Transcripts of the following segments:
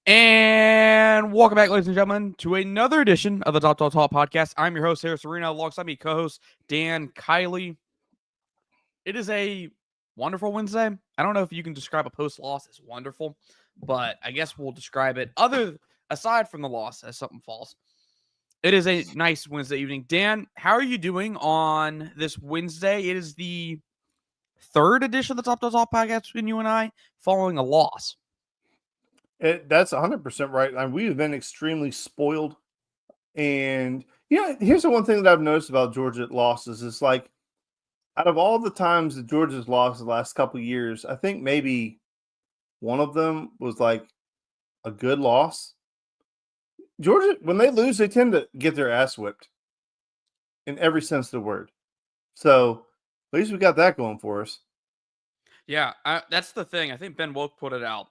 And welcome back, ladies and gentlemen, to another edition of the Top podcast. I'm your host, Harris Arena, alongside me, co-host Dan Kiley. It is a wonderful Wednesday. I don't know if you can describe a post-loss as wonderful, but I guess we'll describe it, aside from the loss, as something false. It is a nice Wednesday evening. Dan, how are you doing on this Wednesday? It is the third edition of the Top podcast between you and I, following a loss. That's 100% right. We've been extremely spoiled. And, here's the one thing that I've noticed about Georgia losses is like, out of all the times that Georgia's lost the last couple of years, I think maybe one of them was like a good loss. Georgia, when they lose, they tend to get their ass whipped in every sense of the word. So at least we got that going for us. Yeah, that's the thing. I think Ben Woke put it out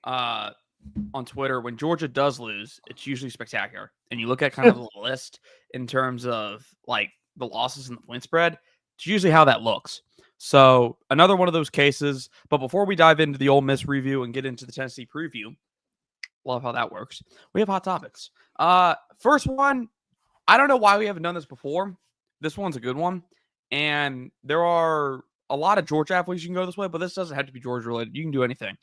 on Twitter. When Georgia does lose, it's usually spectacular. And you look at kind of the list in terms of like the losses and the win spread, it's usually how that looks. So another one of those cases. But before we dive into the Ole Miss review and get into the Tennessee preview, love how that works. We have hot topics. First one, I don't know why we haven't done this before. This one's a good one. And there are a lot of Georgia athletes you can go this way, but this doesn't have to be Georgia related. You can do anything.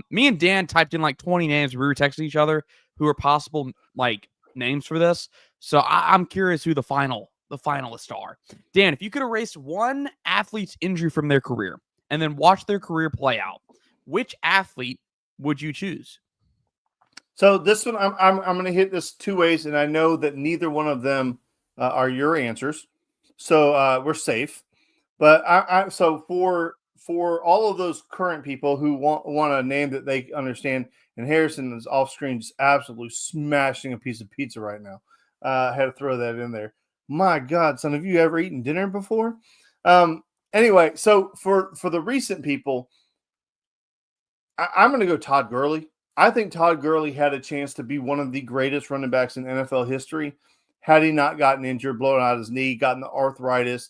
Me and Dan typed in like 20 names. We were texting each other who are possible like names for this. So I'm curious who the finalists are. Dan, if you could erase one athlete's injury from their career and then watch their career play out, which athlete would you choose? So this one, I'm going to hit this two ways, and I know that neither one of them are your answers, so we're safe. But so for all of those current people who want a name that they understand, and Harrison is off screen just absolutely smashing a piece of pizza right now. I had to throw that in there. My God, son, have you ever eaten dinner before? Anyway, so for the recent people, I'm going to go Todd Gurley. I think Todd Gurley had a chance to be one of the greatest running backs in NFL history had he not gotten injured, blown out his knee, gotten the arthritis,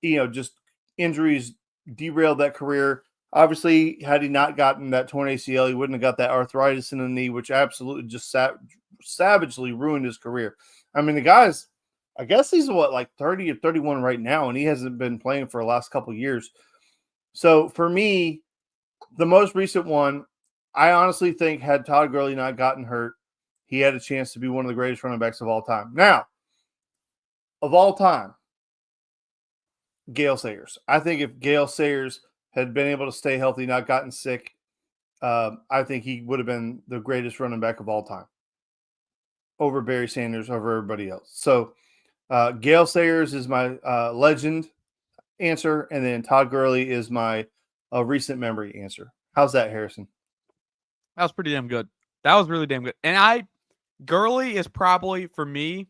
just injuries derailed that career. Obviously, had he not gotten that torn ACL, he wouldn't have got that arthritis in the knee, which absolutely just savagely ruined his career. I mean, the guy's, I guess he's like 30 or 31 right now, and he hasn't been playing for the last couple of years. So for me, the most recent one, I honestly think had Todd Gurley not gotten hurt, he had a chance to be one of the greatest running backs of all time. Now, of all time, Gale Sayers. I think if Gale Sayers had been able to stay healthy, not gotten sick, I think he would have been the greatest running back of all time over Barry Sanders, over everybody else. So Gale Sayers is my legend answer, and then Todd Gurley is my recent memory answer. How's that, Harrison? That was pretty damn good. That was really damn good. And Gurley is probably, for me,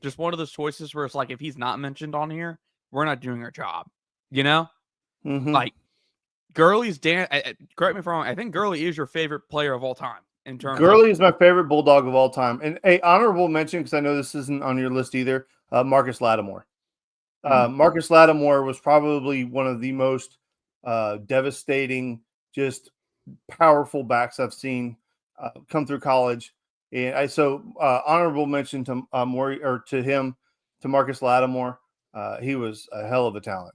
just one of those choices where it's like, if he's not mentioned on here, we're not doing our job. You know? Mm-hmm. Like, Gurley's, correct me if I'm wrong, I think Gurley is your favorite player of all time. In terms Gurley is my favorite Bulldog of all time. And a honorable mention, because I know this isn't on your list either, Marcus Lattimore. Marcus Lattimore was probably one of the most devastating, just powerful backs I've seen come through college. And honorable mention to Marcus Lattimore. He was a hell of a talent.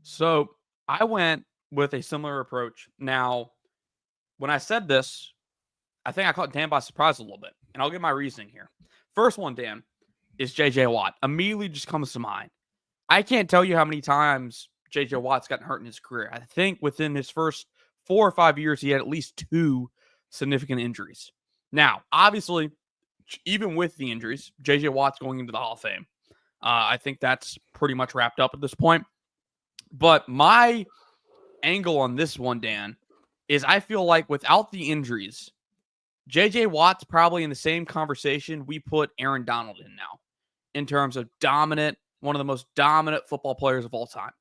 So I went with a similar approach. Now, when I said this, I think I caught Dan by surprise a little bit, and I'll give my reasoning here. First one, Dan, is J.J. Watt. Immediately just comes to mind. I can't tell you how many times J.J. Watt's gotten hurt in his career. I think within his first 4 or 5 years, he had at least 2 significant injuries. Now, obviously, even with the injuries, J.J. Watt's going into the Hall of Fame. I think that's pretty much wrapped up at this point. But my angle on this one, Dan, is I feel like without the injuries, J.J. Watt's probably in the same conversation we put Aaron Donald in now in terms of one of the most dominant football players of all time.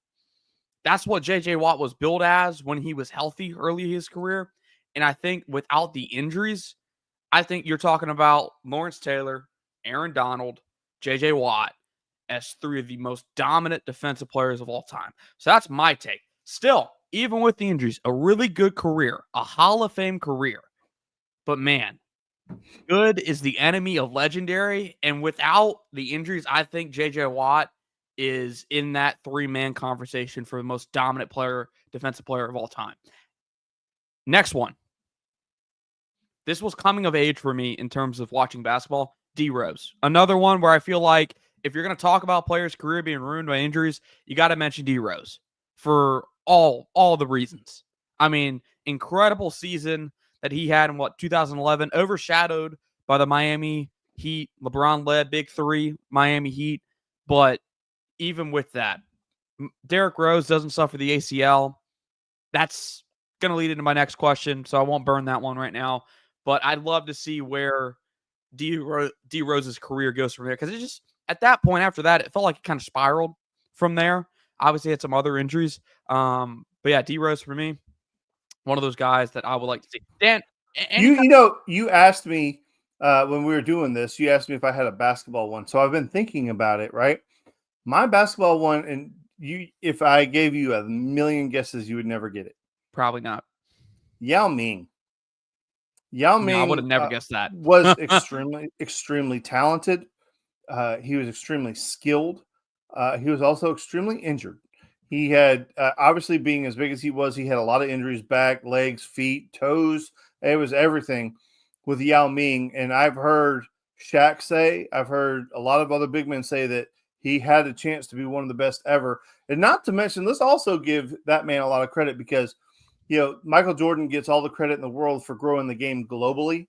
That's what J.J. Watt was built as when he was healthy early in his career. And I think without the injuries, I think you're talking about Lawrence Taylor, Aaron Donald, J.J. Watt as 3 of the most dominant defensive players of all time. So that's my take. Still, even with the injuries, a really good career, a Hall of Fame career. But man, good is the enemy of legendary. And without the injuries, I think J.J. Watt is in that three-man conversation for the most dominant defensive player of all time. Next one. This was coming of age for me in terms of watching basketball. D Rose. Another one where I feel like if you're going to talk about players' career being ruined by injuries, you got to mention D Rose for all the reasons. I mean, incredible season that he had in 2011, overshadowed by the Miami Heat, LeBron-led Big Three, Miami Heat. But even with that, Derrick Rose doesn't suffer the ACL. That's going to lead into my next question, so I won't burn that one right now. But I'd love to see where D Rose's career goes from there, because it just, at that point after that, it felt like it kind of spiraled from there. Obviously, had some other injuries. But yeah, D Rose for me, one of those guys that I would like to see. Dan, you asked me when we were doing this, you asked me if I had a basketball one. So I've been thinking about it, right? My basketball one, and if I gave you a million guesses, you would never get it. Probably not. Yao Ming. Yao Ming, I would have never guessed that. Was extremely talented. He was extremely skilled. He was also extremely injured. He had, obviously being as big as he was, he had a lot of injuries, back, legs, feet, toes. It was everything with Yao Ming. And I've heard Shaq say, I've heard a lot of other big men say that he had a chance to be one of the best ever. And not to mention, let's also give that man a lot of credit, because Michael Jordan gets all the credit in the world for growing the game globally.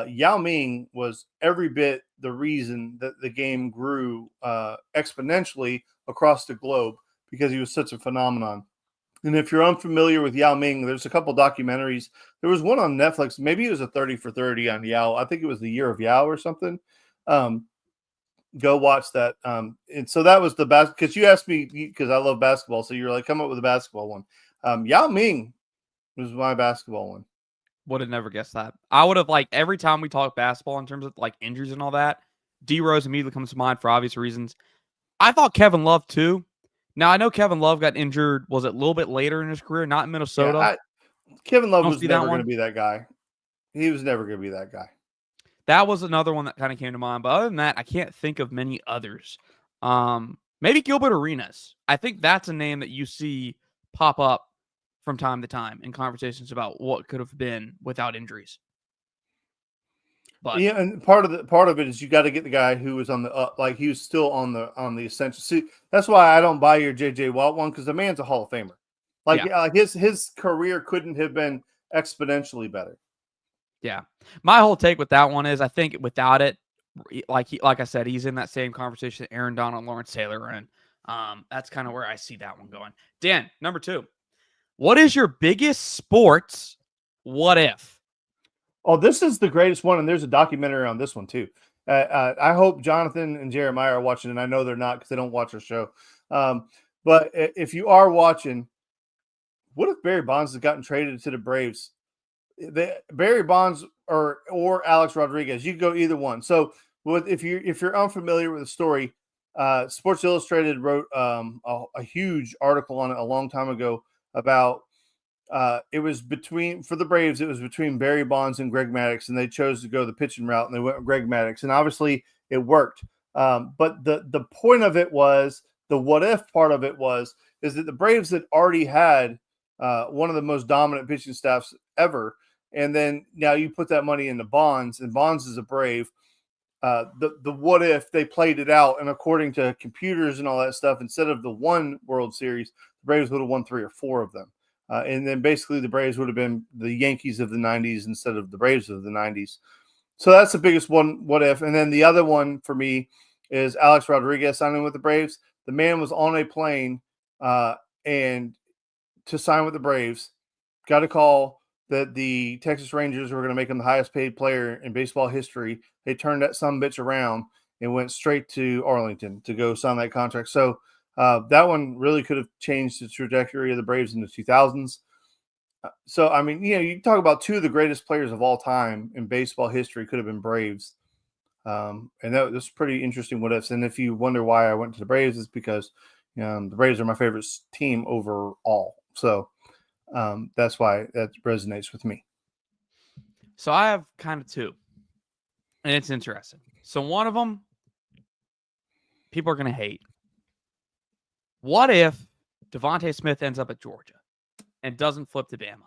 Yao Ming was every bit the reason that the game grew exponentially across the globe, because he was such a phenomenon. And if you're unfamiliar with Yao Ming, there's a couple documentaries. There was one on Netflix. Maybe it was a 30 for 30 on Yao. I think it was the Year of Yao or something. Go watch that. And so that was the best, because you asked me, because I love basketball. So you're like, come up with a basketball one. Yao Ming was my basketball one. Would have never guessed that. I would have, like, every time we talk basketball in terms of like injuries and all that, D Rose immediately comes to mind for obvious reasons. I thought Kevin Love too. Now I know Kevin Love got injured. Was it a little bit later in his career? Not in Minnesota. Yeah, Kevin Love was never going to be that guy. He was never going to be that guy. That was another one that kind of came to mind. But other than that, I can't think of many others. Maybe Gilbert Arenas. I think that's a name that you see pop up from time to time in conversations about what could have been without injuries. But yeah, and part of it is you got to get the guy who was on the up, like he was still on the essential. See, that's why I don't buy your J.J. Watt one, because the man's a Hall of Famer. Like his career couldn't have been exponentially better. Yeah, my whole take with that one is I think without it, like I said, he's in that same conversation that Aaron Donald, Lawrence Taylor are in. That's kind of where I see that one going. Dan, number 2. What is your biggest sports what if? Oh, this is the greatest one, and there's a documentary on this one too. I hope Jonathan and Jeremiah are watching, and I know they're not because they don't watch our show. But if you are watching, what if Barry Bonds has gotten traded to the Braves? Barry Bonds or Alex Rodriguez, you could go either one. So, if you're unfamiliar with the story, Sports Illustrated wrote a huge article on it a long time ago about. It was for the Braves, it was between Barry Bonds and Greg Maddux, and they chose to go the pitching route, and they went with Greg Maddux, and obviously it worked. But the point of it was, the what if part of it is that the Braves had already had one of the most dominant pitching staffs ever, and then now you put that money into Bonds, and Bonds is a Brave. The what if they played it out, and according to computers and all that stuff, instead of the one World Series, the Braves would have won 3 or 4 of them. And then basically the Braves would have been the Yankees of the 90s instead of the Braves of the 90s. So that's the biggest one, what if. And then the other one for me is Alex Rodriguez signing with the Braves. The man was on a plane and to sign with the Braves, got a call that the Texas Rangers were going to make him the highest paid player in baseball history. They turned that sumbitch around and went straight to Arlington to go sign that contract. So that one really could have changed the trajectory of the Braves in the 2000s. So, I mean, you talk about 2 of the greatest players of all time in baseball history could have been Braves. And that was pretty interesting what ifs. And if you wonder why I went to the Braves, it's because the Braves are my favorite team overall. So that's why that resonates with me. So I have kind of two, and it's interesting. So one of them, people are going to hate. What if Devontae Smith ends up at Georgia and doesn't flip to Bama?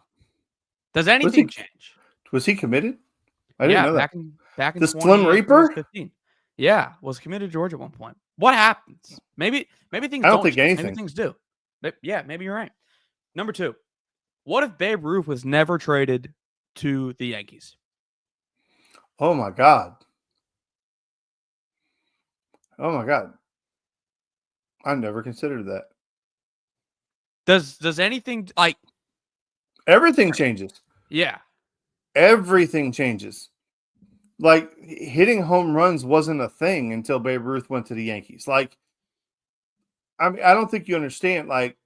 Does anything change? Was he committed? I didn't Yeah, know that. back in The Slim 20, I think it was Reaper? 15. Yeah, was committed to Georgia at one point. What happens? Maybe things I don't don't think change. Maybe anything. things do. Yeah, maybe you're right. Number two, what if Babe Ruth was never traded to the Yankees? Oh my God. Oh my God. I never considered that. Does anything like Everything changes. yeah. Everything changes. Like hitting home runs wasn't a thing until Babe Ruth went to the Yankees. Like, I mean, I don't think you understand. Like,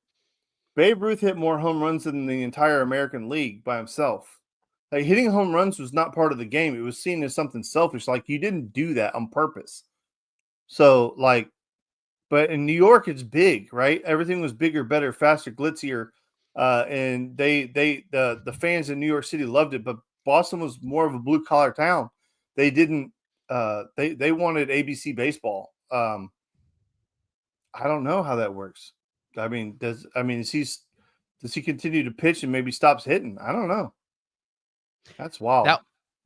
Babe Ruth hit more home runs than the entire American League by himself. Like, hitting home runs was not part of the game. It was seen as something selfish. Like, you didn't do that on purpose. So, like, but in New York, it's big, right? Everything was bigger, better, faster, glitzier, and the fans in New York City loved it. But Boston was more of a blue collar town. They didn't. They wanted ABC baseball. I don't know how that works. I mean, does he continue to pitch and maybe stops hitting? I don't know. That's wild.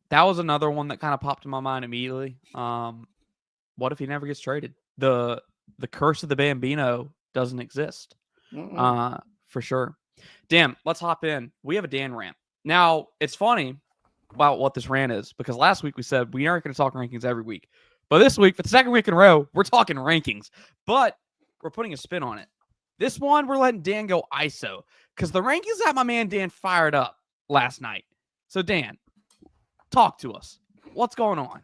That was another one that kind of popped in my mind immediately. What if he never gets traded? The curse of the Bambino doesn't exist. For sure. Dan, let's hop in. We have a Dan rant. Now, it's funny about what this rant is because last week we said we aren't going to talk rankings every week. But this week, for the second week in a row, we're talking rankings. But we're putting a spin on it. This one, we're letting Dan go ISO because the rankings had my man Dan fired up last night. So, Dan, talk to us. What's going on?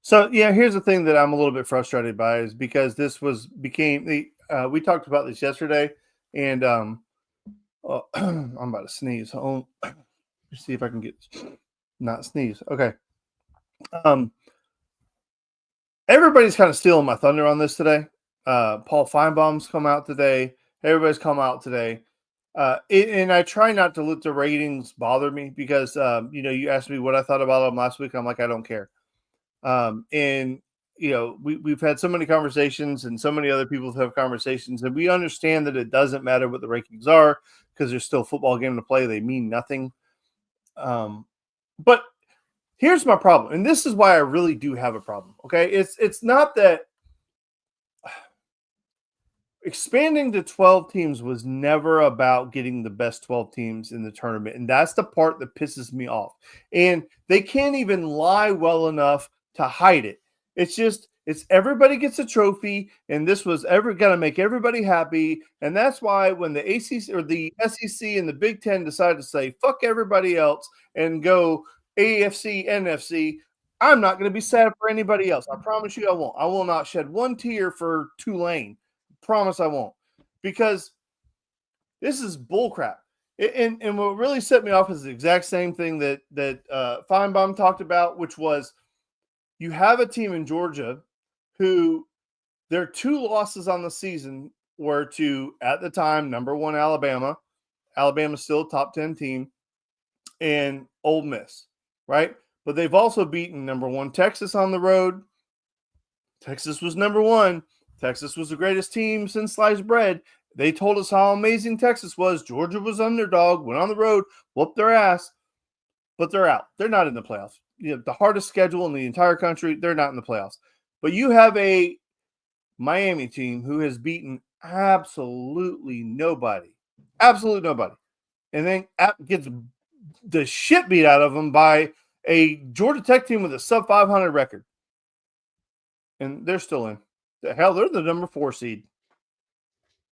So, yeah, here's the thing that I'm a little bit frustrated by is because we talked about this yesterday, and I'm about to sneeze. Let's see if I can not sneeze. Okay. Everybody's kind of stealing my thunder on this today. Paul Feinbaum's come out today. Everybody's come out today. And I try not to let the ratings bother me because, you asked me what I thought about them last week. I'm like, I don't care. And, we've had so many conversations and so many other people have conversations, and we understand that it doesn't matter what the rankings are because there's still a football game to play. They mean nothing. But here's my problem. And this is why I really do have a problem. Okay. It's not that expanding to 12 teams was never about getting the best 12 teams in the tournament. And that's the part that pisses me off. And they can't even lie well enough to hide it. It's everybody gets a trophy, and this was ever going to make everybody happy. And that's why when the ACC or the SEC and the Big Ten decided to say, fuck everybody else and go AFC, NFC, I'm not going to be sad for anybody else. I promise you I won't. I will not shed one tear for Tulane. Promise I won't, because this is bullcrap. And what really set me off is the exact same thing that Feinbaum talked about, which was you have a team in Georgia who their two losses on the season were to, at the time, number one Alabama. Alabama's still a top 10 team, and Ole Miss, right? But they've also beaten number one Texas on the road. Texas was number one. Texas was the greatest team since sliced bread. They told us how amazing Texas was. Georgia was underdog, went on the road, whooped their ass, but they're out. They're not in the playoffs. The hardest schedule in the entire country, they're not in the playoffs. But you have a Miami team who has beaten absolutely nobody, and then gets the shit beat out of them by a Georgia Tech team with a sub 500 record. And they're still in. The hell, they're the number 4 seed.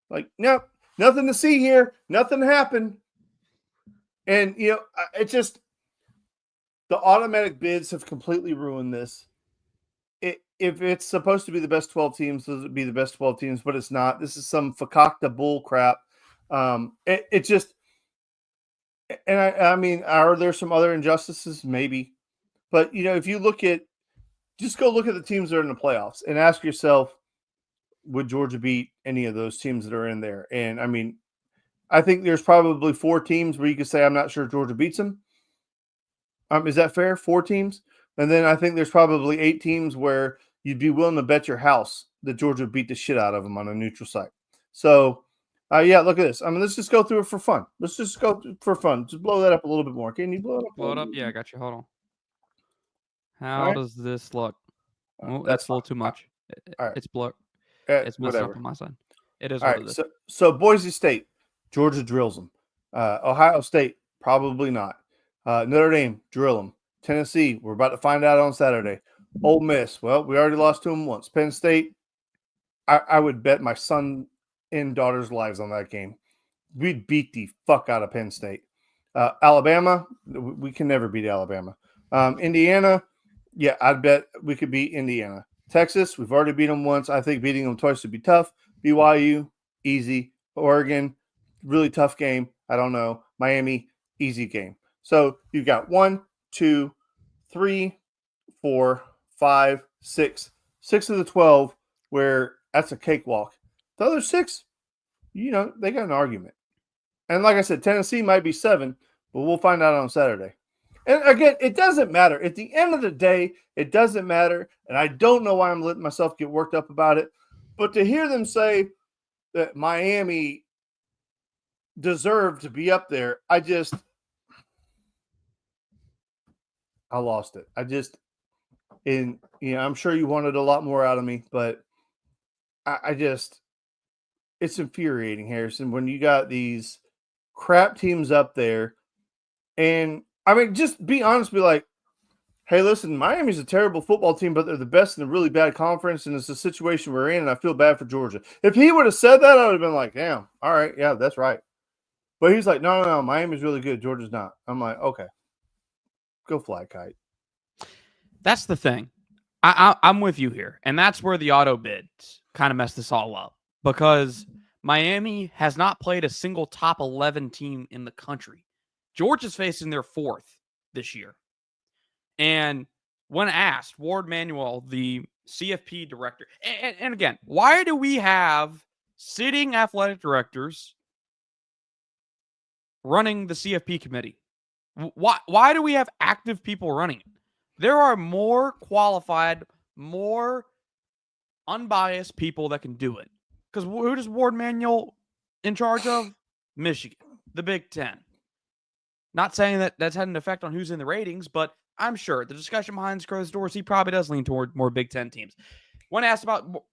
Like, no, nothing to see here. Nothing happened. And, it just, the automatic bids have completely ruined this. If it's supposed to be the best 12 teams, does it be the best 12 teams? But it's not. This is some fakakta bull crap. It just, and I mean, are there some other injustices? Maybe. But, if you just go look at the teams that are in the playoffs and ask yourself, would Georgia beat any of those teams that are in there? And I mean, I think there's probably 4 teams where you could say, I'm not sure Georgia beats them. Is that fair? 4 teams? And then I think there's probably 8 teams where you'd be willing to bet your house that Georgia would beat the shit out of them on a neutral site. So, yeah, look at this. I mean, let's just go through it for fun. Let's just go for fun. Just blow that up a little bit more. Can you blow it up? Blow it up? Yeah, I got you. Hold on. How right. does this look? Oh, That's that's a little too much. All right. It's blur. It's messing up Whatever. on my side. It is All what right. it is. So Boise State, Georgia drills them. Ohio State, probably not. Notre Dame, drill them. Tennessee, we're about to find out on Saturday. Ole Miss, well, we already lost to them once. Penn State, I would bet my son and daughter's lives on that game. We'd beat the fuck out of Penn State. Alabama, we can never beat Alabama. Indiana, yeah, I'd bet we could beat Indiana. Texas, we've already beat them once. I think beating them twice would be tough. BYU, easy. Oregon, really tough game. I don't know. Miami, easy game. So you've got 1, 2, 3, 4, 5, 6. 6 of the 12 where that's a cakewalk. The other 6, they got an argument. And like I said, Tennessee might be 7, but we'll find out on Saturday. And again, it doesn't matter. At the end of the day, it doesn't matter. And I don't know why I'm letting myself get worked up about it. But to hear them say that Miami deserved to be up there, I lost it. I'm sure you wanted a lot more out of me, but it's infuriating, Harrison, when you got these crap teams up there. And I mean, just be honest, be like, hey, listen, Miami's a terrible football team, but they're the best in a really bad conference, and it's a situation we're in, and I feel bad for Georgia. If he would have said that, I would have been like, damn, all right, yeah, that's right. But he's like, no, Miami's really good. Georgia's not. I'm like, okay, go fly kite. That's the thing. I'm with you here, and that's where the auto bids kind of messed this all up, because Miami has not played a single top 11 team in the country. Georgia's facing their 4th this year. And when asked, Ward Manuel, the CFP director, and again, why do we have sitting athletic directors running the CFP committee? Why do we have active people running it? There are more qualified, more unbiased people that can do it. Because who does Ward Manuel in charge of? Michigan, the Big Ten. Not saying that that's had an effect on who's in the ratings, but I'm sure the discussion behind closed doors, he probably does lean toward more Big Ten teams. When asked about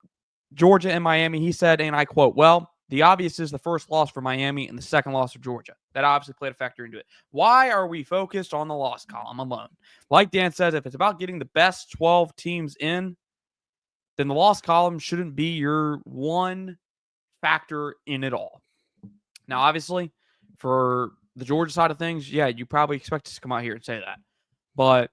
Georgia and Miami, he said, and I quote, well, the obvious is the first loss for Miami and the second loss for Georgia. That obviously played a factor into it. Why are we focused on the loss column alone? Like Dan says, if it's about getting the best 12 teams in, then the loss column shouldn't be your one factor in it all. Now, obviously, for the Georgia side of things, yeah, you probably expect us to come out here and say that. But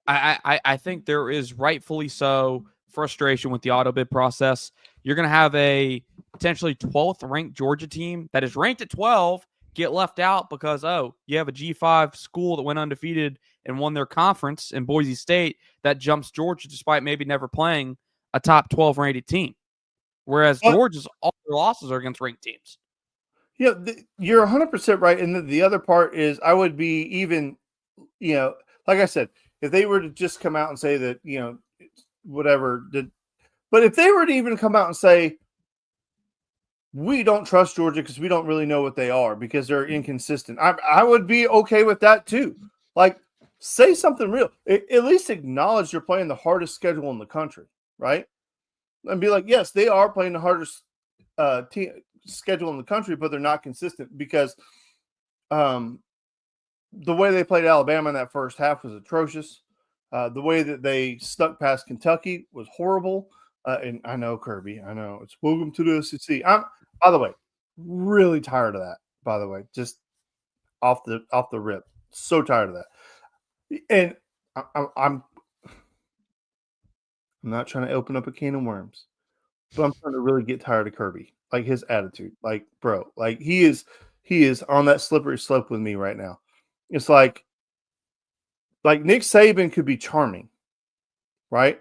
I think there is rightfully so frustration with the auto bid process. You're going to have a potentially 12th ranked Georgia team that is ranked at 12 get left out because, you have a G5 school that went undefeated and won their conference in Boise State that jumps Georgia despite maybe never playing a top 12 rated team. Whereas Georgia's all their losses are against ranked teams. Yeah, you're 100% right. And the other part is I would be even, like I said, if they were to just come out and say that, whatever, but if they were to even come out and say, we don't trust Georgia because we don't really know what they are because they're inconsistent, I would be okay with that too. Like, say something real. At least acknowledge you're playing the hardest schedule in the country, right? And be like, yes, they are playing the hardest schedule in the country, but they're not consistent because the way they played Alabama in that first half was atrocious. The way that they stuck past Kentucky was horrible. And I know, Kirby, I know it's welcome to the SEC. I'm, by the way, really tired of that. By the way, just off the rip, so tired of that. And I'm not trying to open up a can of worms, but I'm starting to really get tired of Kirby, like his attitude. Like, bro, like he is on that slippery slope with me right now. It's like Nick Saban could be charming, right?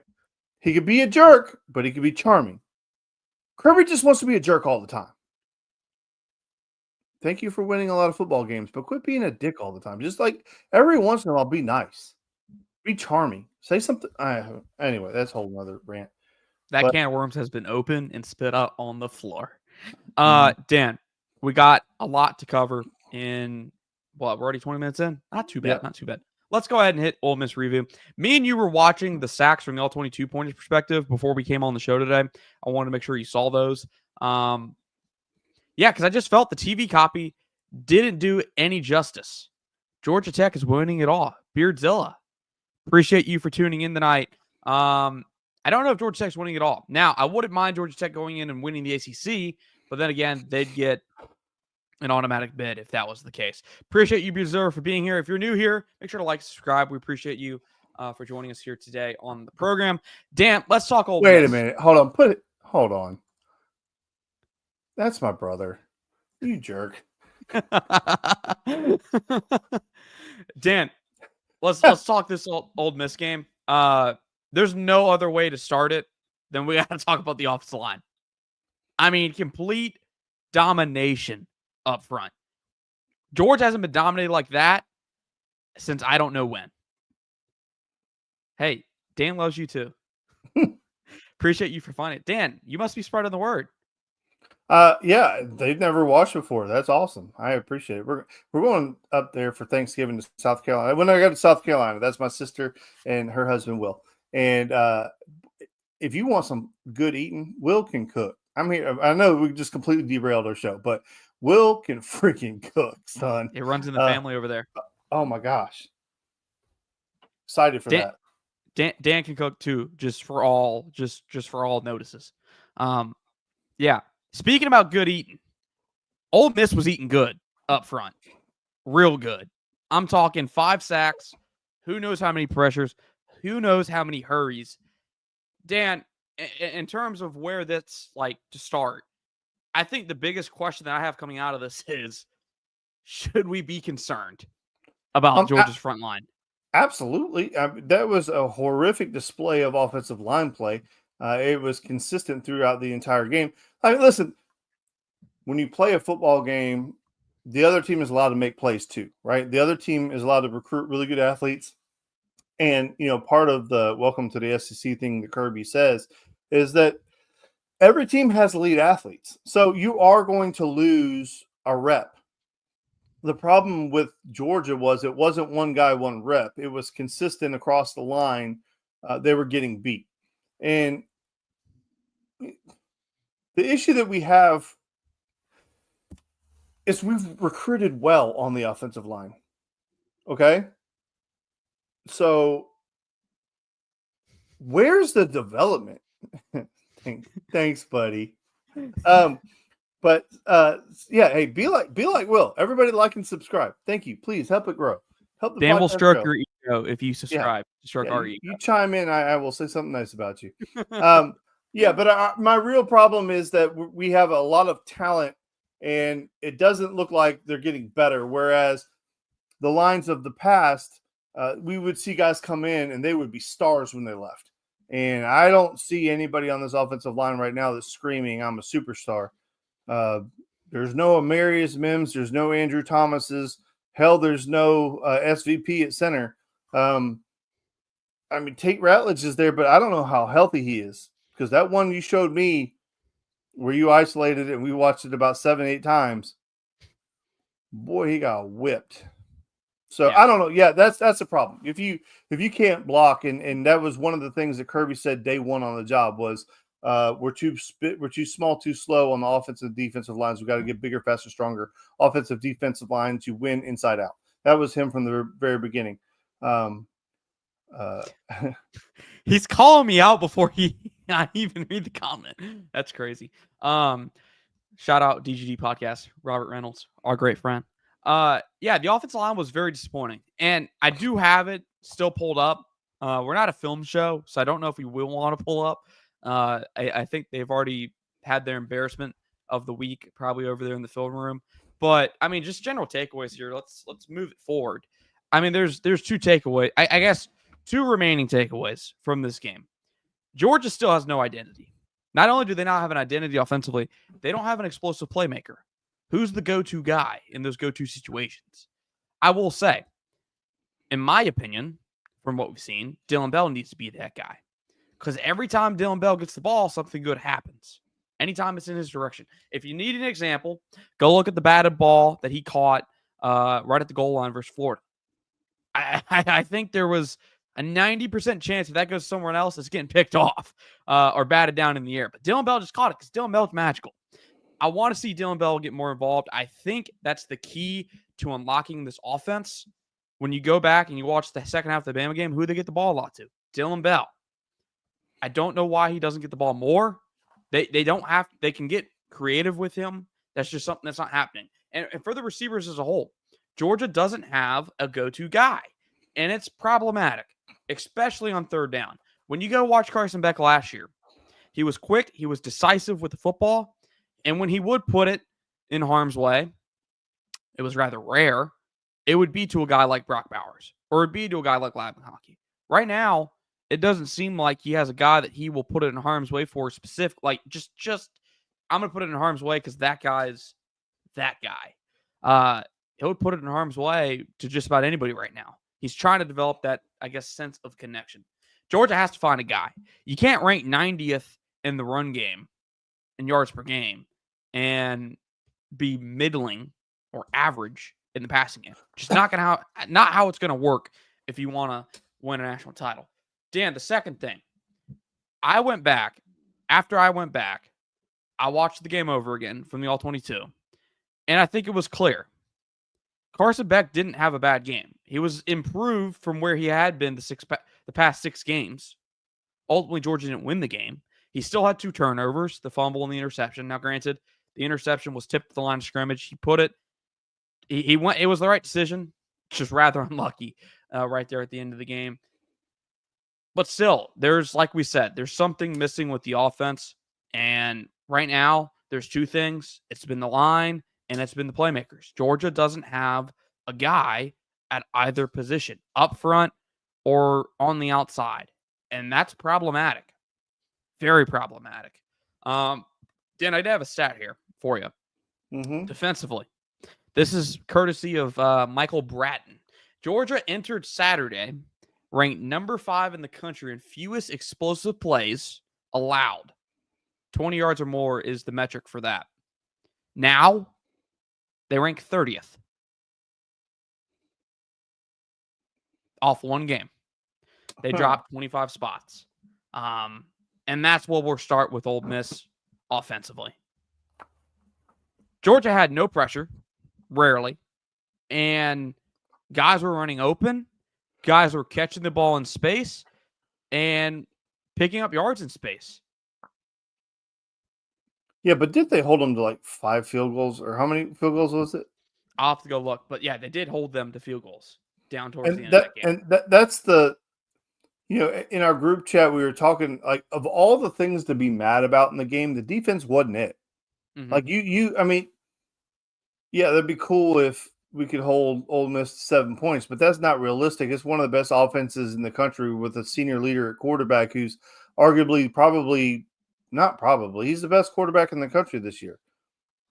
He could be a jerk, but he could be charming. Kirby just wants to be a jerk all the time. Thank you for winning a lot of football games, but quit being a dick all the time. Just like every once in a while, be nice, be charming, say something. Anyway, that's a whole nother rant. That But can of worms has been opened and spit out on the floor. mhm, Dan, we got a lot to cover in what? We're already 20 minutes in. Not too yeah, bad. Not too bad. Let's go ahead and hit Ole Miss review. Me and you were watching the sacks from the All-22 pointers perspective before we came on the show today. I wanted to make sure you saw those. Yeah, because I just felt the TV copy didn't do any justice. Georgia Tech is winning it all. Beardzilla. Appreciate you for tuning in tonight. I don't know if Georgia Tech's winning it all. Now, I wouldn't mind Georgia Tech going in and winning the ACC, but then again, they'd get an automatic bid if that was the case. Appreciate you, Beardzilla, for being here. If you're new here, make sure to like, subscribe. We appreciate you for joining us here today on the program. Dan, let's talk Ole wait Miss. a minute, hold on. That's my brother. You jerk. Dan, let's talk this old Miss game. There's no other way to start it than we got to talk about the offensive line. I mean, complete domination up front. George hasn't been dominated like that since I don't know when. Hey, Dan loves you too. Appreciate you for finding it. Dan, you must be spreading the word. Yeah, they've never watched before. That's awesome. I appreciate it. We're going up there for Thanksgiving to South Carolina. When I go to South Carolina, that's my sister and her husband Will. And if you want some good eating, Will can cook. I'm here. I know we just completely derailed our show, but Will can freaking cook, son. It runs in the family over there. Oh my gosh, excited for that. Dan can cook too, just for all notices. Yeah. Speaking about good eating, Ole Miss was eating good up front, real good. I'm talking 5 sacks. Who knows how many pressures? Who knows how many hurries? Dan, in terms of where that's like to start, I think the biggest question that I have coming out of this is, should we be concerned about Georgia's front line? Absolutely. That was a horrific display of offensive line play. It was consistent throughout the entire game. I mean, listen, when you play a football game, the other team is allowed to make plays too, right? The other team is allowed to recruit really good athletes. And, part of the welcome to the SEC thing that Kirby says is that every team has elite athletes. So you are going to lose a rep. The problem with Georgia was it wasn't one guy, one rep. It was consistent across the line. They were getting beat. And the issue that we have is we've recruited well on the offensive line. Okay? So where's the development? Thanks, buddy. But yeah, hey, be like Will. Everybody like and subscribe. Thank you. Please help it grow. Help the Dan will podcast stroke grow. your ego if you subscribe. Stroke our ego. You chime in. I will say something nice about you. Yeah, but my real problem is that we have a lot of talent, and it doesn't look like they're getting better. Whereas the lines of the past, we would see guys come in and they would be stars when they left. And I don't see anybody on this offensive line right now that's screaming, "I'm a superstar." There's no Amarius Mims. There's no Andrew Thomases. Hell, there's no SVP at center. I mean, Tate Ratledge is there, but I don't know how healthy he is, because that one you showed me where you isolated it and we watched it about 7-8 times. Boy, he got whipped. So yeah. I don't know. Yeah, that's a problem. If you can't block, and that was one of the things that Kirby said day one on the job was we're too small, too slow on the offensive and defensive lines. We got to get bigger, faster, stronger. Offensive, defensive lines, you win inside out. That was him from the very beginning. He's calling me out before I even read the comment. That's crazy. Shout out DGD podcast, Robert Reynolds, our great friend. Yeah, the offensive line was very disappointing, and I do have it still pulled up. We're not a film show, so I don't know if we will want to pull up. I think they've already had their embarrassment of the week probably over there in the film room. But I mean, just general takeaways here. Let's move it forward. I mean, there's 2 takeaways. I guess 2 remaining takeaways from this game. Georgia still has no identity. Not only do they not have an identity offensively, they don't have an explosive playmaker. Who's the go-to guy in those go-to situations? I will say, in my opinion, from what we've seen, Dylan Bell needs to be that guy. Because every time Dylan Bell gets the ball, something good happens. Anytime it's in his direction. If you need an example, go look at the batted ball that he caught right at the goal line versus Florida. I think there was a 90% chance if that goes somewhere else, it's getting picked off or batted down in the air. But Dylan Bell just caught it because Dylan Bell's magical. I want to see Dylan Bell get more involved. I think that's the key to unlocking this offense. When you go back and you watch the second half of the Bama game, who they get the ball a lot to? Dylan Bell. I don't know why he doesn't get the ball more. They don't have. They can get creative with him. That's just something that's not happening. And for the receivers as a whole, Georgia doesn't have a go-to guy, and it's problematic, especially on third down. When you go watch Carson Beck last year, he was quick, he was decisive with the football, and when he would put it in harm's way, it was rather rare. It would be to a guy like Brock Bowers, or it would be to a guy like Lab Hockey. Right now, it doesn't seem like he has a guy that he will put it in harm's way for specific. Like just I'm gonna put it in harm's way because that guy's that guy. He would put it in harm's way to just about anybody right now. He's trying to develop that, I guess, sense of connection. Georgia has to find a guy. You can't rank 90th in the run game in yards per game and be middling or average in the passing game. Just not how it's gonna work if you want to win a national title. Dan, the second thing, after I went back, I watched the game over again from the All-22, and I think it was clear. Carson Beck didn't have a bad game. He was improved from where he had been the past 6 games. Ultimately, Georgia didn't win the game. He still had 2 turnovers, the fumble and the interception. Now, granted, the interception was tipped to the line of scrimmage. He put it. He went. It was the right decision. Just rather unlucky right there at the end of the game. But still, like we said, there's something missing with the offense. And right now, there's 2 things. It's been the line and it's been the playmakers. Georgia doesn't have a guy at either position, up front or on the outside. And that's problematic. Very problematic. Dan, I did have a stat here for you. Defensively. This is courtesy of Michael Bratton. Georgia entered Saturday ranked number 5 in the country in fewest explosive plays allowed. 20 yards or more is the metric for that. Now, they rank 30th. Off 1 game. They dropped 25 spots. And that's where we'll start with Ole Miss offensively. Georgia had no pressure, rarely. And guys were running open. Guys were catching the ball in space and picking up yards in space. Yeah, but did they hold them to like 5 field goals, or how many field goals was it? I'll have to go look. But yeah, they did hold them to field goals down towards the end of that game. And that's the, in our group chat, we were talking, like, of all the things to be mad about in the game, the defense wasn't it. Mm-hmm. Like, I mean, yeah, that'd be cool if we could hold Ole Miss to 7 points, but that's not realistic. It's one of the best offenses in the country with a senior leader at quarterback who's arguably, he's the best quarterback in the country this year.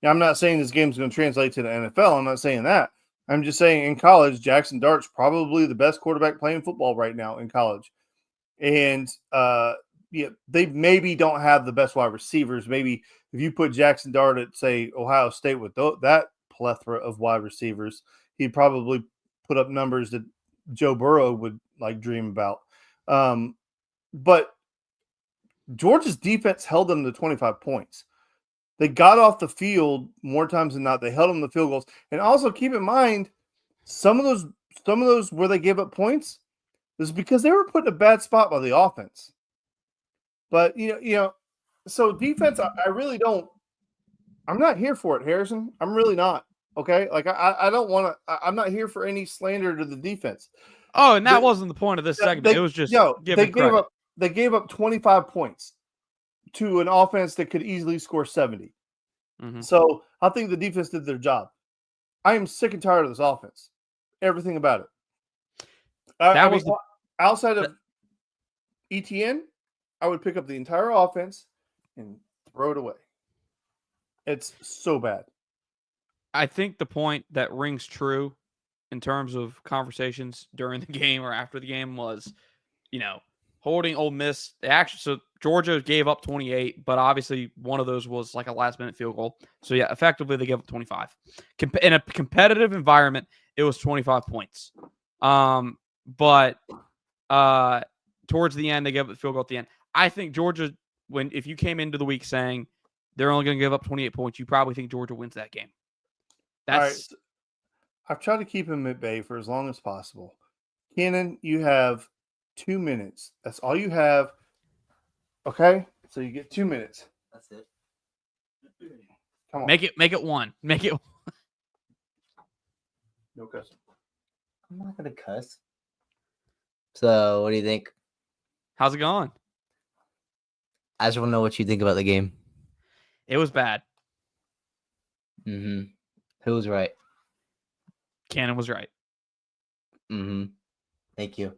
Now, I'm not saying this game's going to translate to the NFL. I'm not saying that. I'm just saying in college, Jackson Dart's probably the best quarterback playing football right now in college. And they maybe don't have the best wide receivers. Maybe if you put Jackson Dart at, say, Ohio State with that plethora of wide receivers, he'd probably put up numbers that Joe Burrow would like dream about. But Georgia's defense held them to 25 points. They got off the field more times than not. They held them to field goals. And also keep in mind, some of those where they gave up points is because they were put in a bad spot by the offense. But so defense, I really don't. I'm not here for it, Harrison. I'm really not. Okay, like I don't want to. I'm not here for any slander to the defense. Oh, and that wasn't the point of this segment. It was just they gave up 25 points to an offense that could easily score 70. Mm-hmm. So I think the defense did their job. I am sick and tired of this offense. Everything about it. Outside of ETN, I would pick up the entire offense and throw it away. It's so bad. I think the point that rings true in terms of conversations during the game or after the game was, holding Ole Miss. So Georgia gave up 28, but obviously one of those was like a last-minute field goal. So yeah, effectively they gave up 25. In a competitive environment, it was 25 points. But towards the end, they gave up the field goal at the end. I think Georgia, if you came into the week saying they're only going to give up 28 points, you probably think Georgia wins that game. All right. I've tried to keep him at bay for as long as possible. Kenan, you have 2 minutes. That's all you have. Okay? So you get 2 minutes. That's it. Come on. Make it one. Make it one. No cussing. I'm not going to cuss. So, what do you think? How's it going? I just want to know what you think about the game. It was bad. Mm-hmm. Who was right? Cannon was right. Mm-hmm. Thank you.